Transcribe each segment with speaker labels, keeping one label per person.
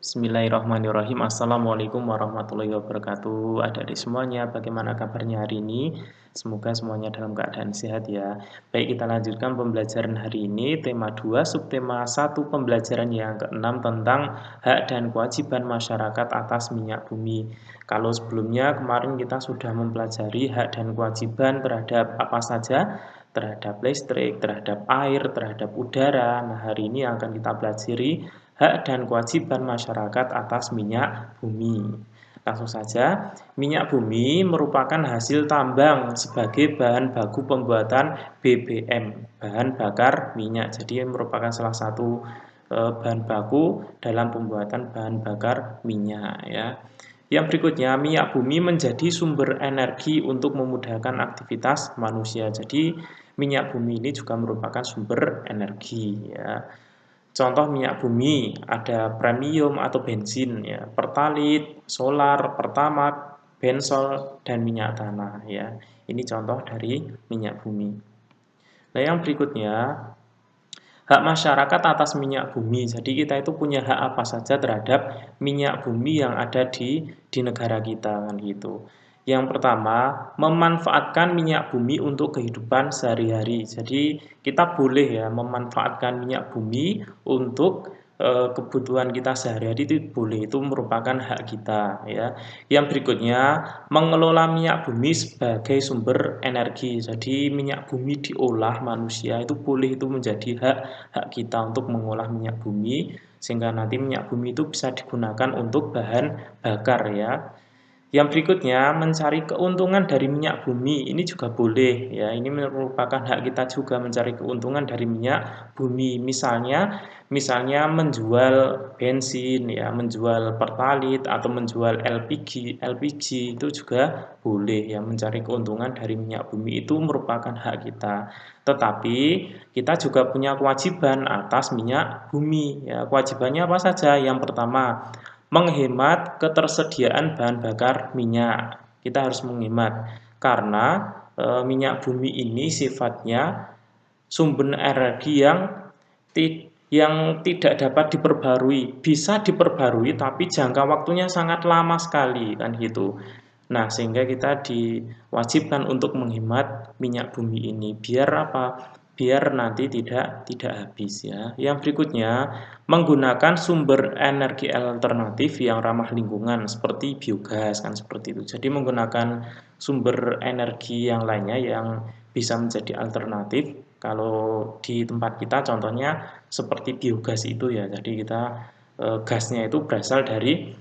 Speaker 1: Bismillahirrahmanirrahim. Assalamualaikum warahmatullahi wabarakatuh. Adik-adik semuanya, bagaimana kabarnya hari ini? Semoga semuanya dalam keadaan sehat ya. Baik, kita lanjutkan pembelajaran hari ini. Tema 2, subtema 1, pembelajaran yang ke-6 tentang hak dan kewajiban masyarakat atas minyak bumi. Kalau sebelumnya kemarin kita sudah mempelajari hak dan kewajiban terhadap apa saja, terhadap listrik, terhadap air, terhadap udara. Nah, hari ini akan kita pelajari hak dan kewajiban masyarakat atas minyak bumi. Langsung saja, minyak bumi merupakan hasil tambang sebagai bahan baku pembuatan BBM, bahan bakar minyak. Jadi merupakan salah satu bahan baku dalam pembuatan bahan bakar minyak ya. Yang berikutnya, minyak bumi menjadi sumber energi untuk memudahkan aktivitas manusia. Jadi minyak bumi ini juga merupakan sumber energi ya. Contoh minyak bumi ada premium atau bensin ya, pertalit, solar, pertamax, bensol dan minyak tanah ya. Ini contoh dari minyak bumi. Nah, yang berikutnya hak masyarakat atas minyak bumi. Jadi kita itu punya hak apa saja terhadap minyak bumi yang ada di negara kita kan gitu. Yang pertama, memanfaatkan minyak bumi untuk kehidupan sehari-hari. Jadi kita boleh ya memanfaatkan minyak bumi untuk kebutuhan kita sehari-hari, itu boleh, itu merupakan hak kita ya. Yang berikutnya, mengelola minyak bumi sebagai sumber energi. Jadi minyak bumi diolah manusia itu boleh, itu menjadi hak kita untuk mengolah minyak bumi sehingga nanti minyak bumi itu bisa digunakan untuk bahan bakar ya. Yang berikutnya, mencari keuntungan dari minyak bumi. Ini juga boleh ya. Ini merupakan hak kita juga mencari keuntungan dari minyak bumi. Misalnya menjual bensin ya, menjual pertalit atau menjual LPG itu juga boleh ya, mencari keuntungan dari minyak bumi itu merupakan hak kita. Tetapi kita juga punya kewajiban atas minyak bumi ya. Kewajibannya apa saja? Yang pertama, menghemat ketersediaan bahan bakar minyak. Kita harus menghemat karena minyak bumi ini sifatnya sumber energi yang tidak dapat diperbarui. Bisa diperbarui tapi jangka waktunya sangat lama sekali kan gitu. Nah, sehingga kita diwajibkan untuk menghemat minyak bumi ini. Biar apa? Biar nanti tidak habis ya. Yang berikutnya, menggunakan sumber energi alternatif yang ramah lingkungan seperti biogas kan seperti itu. Jadi menggunakan sumber energi yang lainnya yang bisa menjadi alternatif. Kalau di tempat kita contohnya seperti biogas itu ya. Jadi kita gasnya itu berasal dari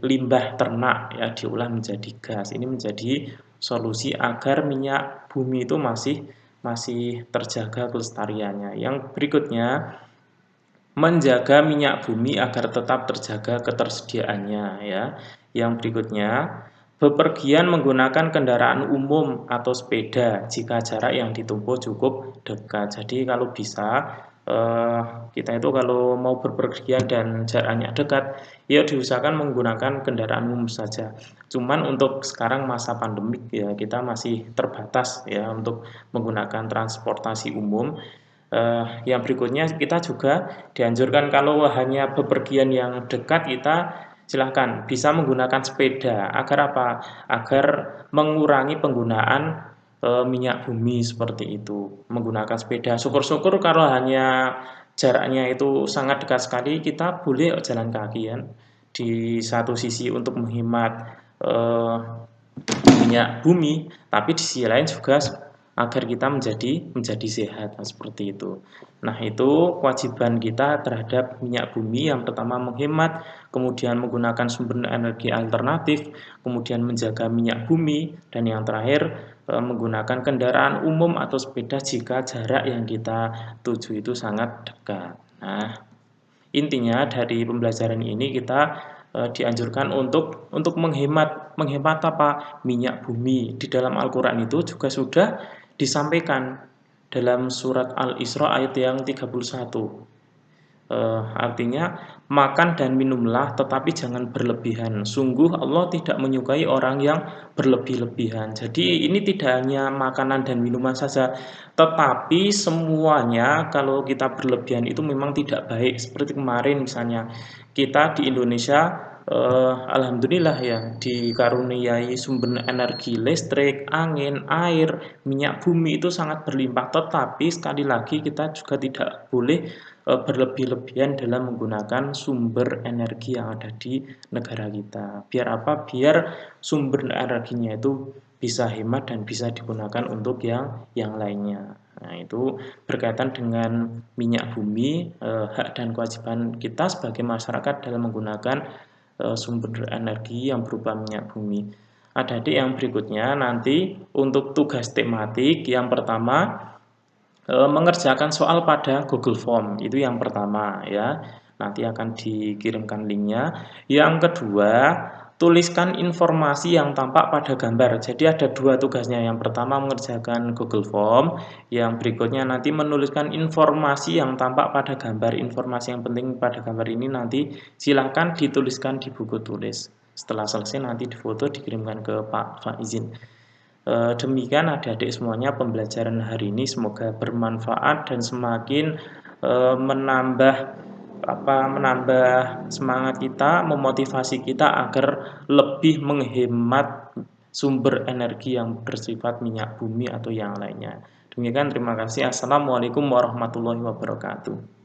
Speaker 1: limbah ternak ya, diolah menjadi gas. Ini menjadi solusi agar minyak bumi itu masih terjaga kelestariannya. Yang berikutnya, menjaga minyak bumi agar tetap terjaga ketersediaannya ya. Yang berikutnya, bepergian menggunakan kendaraan umum atau sepeda jika jarak yang ditempuh cukup dekat. Jadi kalau bisa kita itu kalau mau berpergian dan jaraknya dekat, ya diusahakan menggunakan kendaraan umum saja. Cuman untuk sekarang masa pandemik ya kita masih terbatas ya untuk menggunakan transportasi umum. Yang berikutnya kita juga dianjurkan kalau hanya bepergian yang dekat kita silahkan bisa menggunakan sepeda agar apa? Agar mengurangi penggunaan minyak bumi seperti itu. Menggunakan sepeda. Syukur-syukur kalau hanya jaraknya itu sangat dekat sekali kita boleh jalan kaki ya. Di satu sisi untuk menghemat eh, minyak bumi, tapi di sisi lain juga agar kita menjadi sehat seperti itu. Nah, itu kewajiban kita terhadap minyak bumi. Yang pertama menghemat, kemudian menggunakan sumber energi alternatif, kemudian menjaga minyak bumi, dan yang terakhir menggunakan kendaraan umum atau sepeda jika jarak yang kita tuju itu sangat dekat. Nah, intinya dari pembelajaran ini kita dianjurkan untuk menghemat apa? Minyak bumi. Di dalam Al-Qur'an itu juga sudah disampaikan dalam surat Al-Isra ayat yang 31. Artinya makan dan minumlah tetapi jangan berlebihan. Sungguh Allah tidak menyukai orang yang berlebih-lebihan. Jadi ini tidak hanya makanan dan minuman saja, tetapi semuanya kalau kita berlebihan itu memang tidak baik. Seperti kemarin misalnya kita di Indonesia alhamdulillah ya dikaruniai sumber energi listrik, angin, air, minyak bumi itu sangat berlimpah. Tetapi sekali lagi kita juga tidak boleh berlebih-lebihan dalam menggunakan sumber energi yang ada di negara kita. Biar apa? Biar sumber energinya itu bisa hemat dan bisa digunakan untuk yang lainnya. Nah, itu berkaitan dengan minyak bumi, hak dan kewajiban kita sebagai masyarakat dalam menggunakan sumber energi yang berupa minyak bumi. Adik-adik yang berikutnya nanti untuk tugas tematik yang pertama mengerjakan soal pada Google Form, itu yang pertama ya. Nanti akan dikirimkan linknya. Yang kedua, tuliskan informasi yang tampak pada gambar. Jadi ada dua tugasnya. Yang pertama mengerjakan Google Form, yang berikutnya nanti menuliskan informasi yang tampak pada gambar. Informasi yang penting pada gambar ini nanti silakan dituliskan di buku tulis. Setelah selesai nanti difoto dikirimkan ke Pak Faizin. Demikian adik-adik semuanya pembelajaran hari ini semoga bermanfaat dan semakin menambah semangat kita, memotivasi kita agar lebih menghemat sumber energi yang bersifat minyak bumi atau yang lainnya. Demikian terima kasih. Assalamualaikum warahmatullahi wabarakatuh.